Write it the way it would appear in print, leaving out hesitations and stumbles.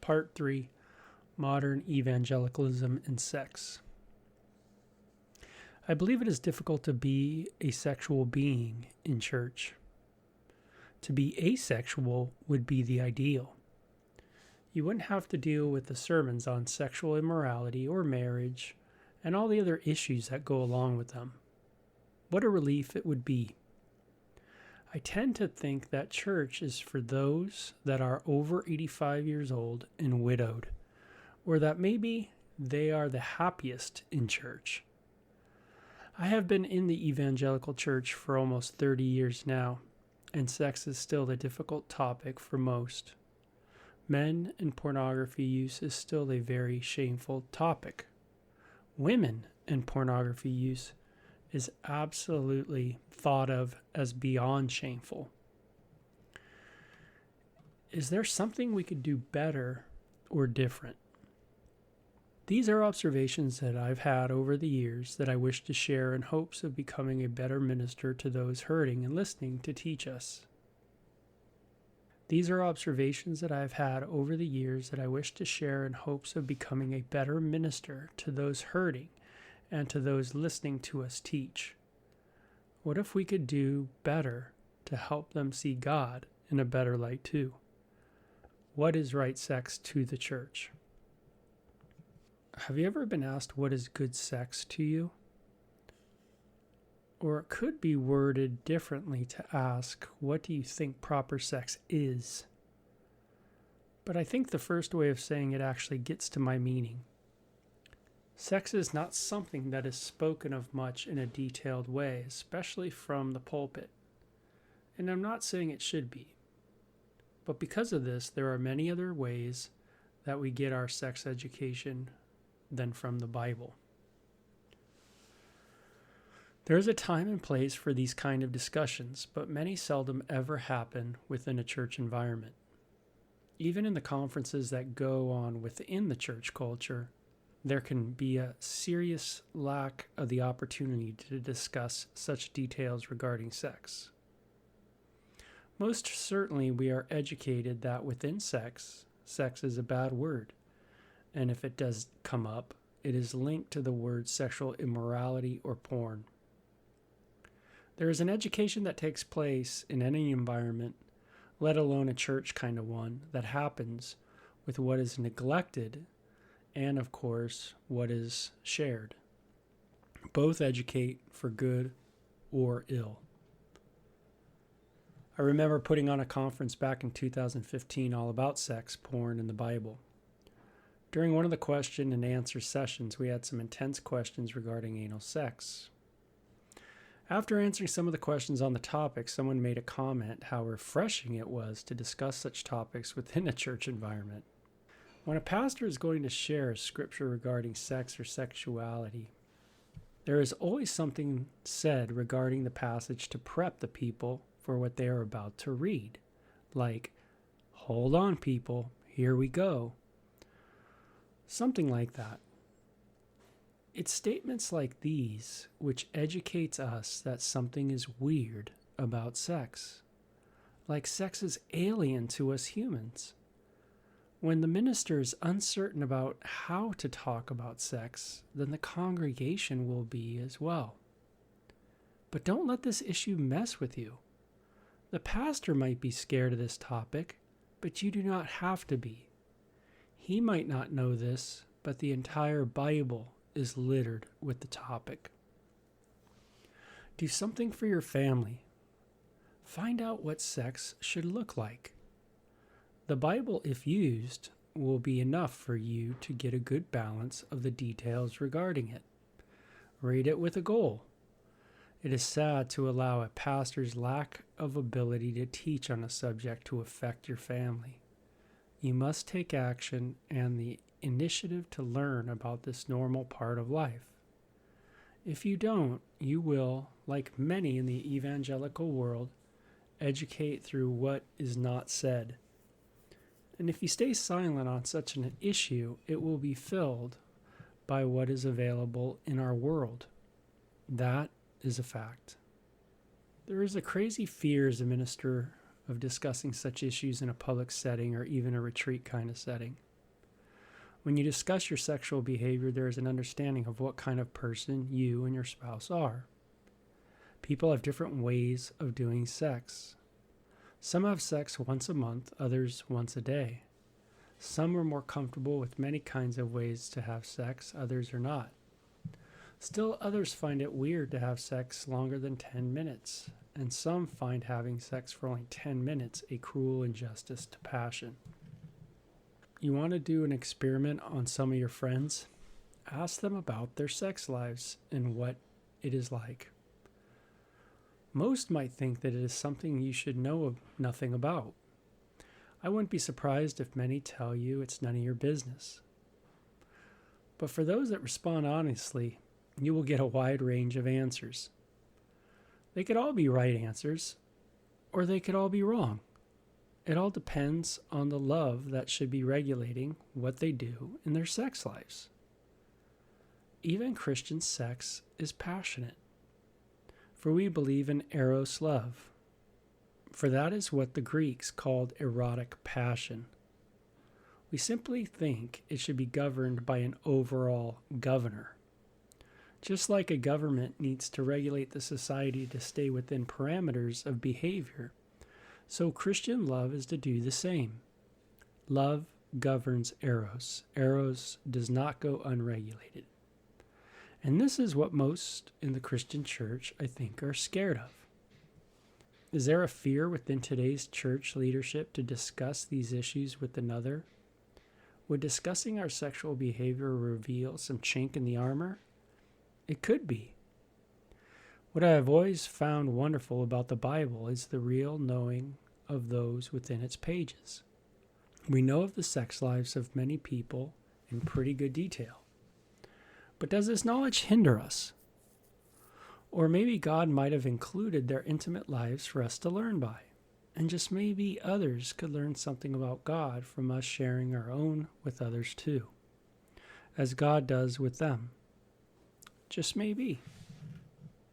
Part 3, Modern Evangelicalism and Sex. I believe it is difficult to be a sexual being in church. To be asexual would be the ideal. You wouldn't have to deal with the sermons on sexual immorality or marriage and all the other issues that go along with them. What a relief it would be. I tend to think that church is for those that are over 85 years old and widowed, or that maybe they are the happiest in church. I have been in the evangelical church for almost 30 years now, and sex is still a difficult topic for most. Men and pornography use is still a very shameful topic. Women and pornography use is absolutely thought of as beyond shameful. Is there something we could do better or different? These are observations that I've had over the years that I wish to share in hopes of becoming a better minister to those hurting and listening to teach us. These are observations that I've had over the years that I wish to share in hopes of becoming a better minister to those hurting and to those listening to us teach. What if we could do better to help them see God in a better light too? What is right sex to the church? Have you ever been asked what is good sex to you? Or it could be worded differently to ask, what do you think proper sex is? But I think the first way of saying it actually gets to my meaning. Sex is not something that is spoken of much in a detailed way, especially from the pulpit. And I'm not saying it should be. But because of this, there are many other ways that we get our sex education than from the Bible. There is a time and place for these kind of discussions, but many seldom ever happen within a church environment. Even in the conferences that go on within the church culture, there can be a serious lack of the opportunity to discuss such details regarding sex. Most certainly we are educated that within sex, sex is a bad word. And if it does come up, it is linked to the word sexual immorality or porn. There is an education that takes place in any environment, let alone a church kind of one, that happens with what is neglected and, of course, what is shared. Both educate for good or ill. I remember putting on a conference back in 2015 all about sex, porn, and the Bible. During one of the question and answer sessions, we had some intense questions regarding anal sex. After answering some of the questions on the topic, someone made a comment how refreshing it was to discuss such topics within a church environment. When a pastor is going to share a scripture regarding sex or sexuality, there is always something said regarding the passage to prep the people for what they are about to read. Like, hold on people, here we go. Something like that. It's statements like these which educates us that something is weird about sex. Like sex is alien to us humans. When the minister is uncertain about how to talk about sex, then the congregation will be as well. But don't let this issue mess with you. The pastor might be scared of this topic, but you do not have to be. He might not know this, but the entire Bible is littered with the topic. Do something for your family. Find out what sex should look like. The Bible, if used, will be enough for you to get a good balance of the details regarding it. Read it with a goal. It is sad to allow a pastor's lack of ability to teach on a subject to affect your family. You must take action and the initiative to learn about this normal part of life. If you don't, you will, like many in the evangelical world, educate through what is not said. And if you stay silent on such an issue, it will be filled by what is available in our world. That is a fact. There is a crazy fear as a minister of discussing such issues in a public setting or even a retreat kind of setting. When you discuss your sexual behavior, there is an understanding of what kind of person you and your spouse are. People have different ways of doing sex. Some have sex once a month, others once a day. Some are more comfortable with many kinds of ways to have sex, others are not. Still, others find it weird to have sex longer than 10 minutes, and some find having sex for only 10 minutes a cruel injustice to passion. You want to do an experiment on some of your friends? Ask them about their sex lives and what it is like. Most might think that it is something you should know nothing about. I wouldn't be surprised if many tell you it's none of your business. But for those that respond honestly, you will get a wide range of answers. They could all be right answers, or they could all be wrong. It all depends on the love that should be regulating what they do in their sex lives. Even Christian sex is passionate, for we believe in eros love, for that is what the Greeks called erotic passion. We simply think it should be governed by an overall governor. Just like a government needs to regulate the society to stay within parameters of behavior, so Christian love is to do the same. Love governs eros. Eros does not go unregulated. And this is what most in the Christian church, I think, are scared of. Is there a fear within today's church leadership to discuss these issues with another? Would discussing our sexual behavior reveal some chink in the armor? It could be. What I have always found wonderful about the Bible is the real knowing of those within its pages. We know of the sex lives of many people in pretty good detail. But does this knowledge hinder us? Or maybe God might have included their intimate lives for us to learn by, and just maybe others could learn something about God from us sharing our own with others too, as God does with them. Just maybe.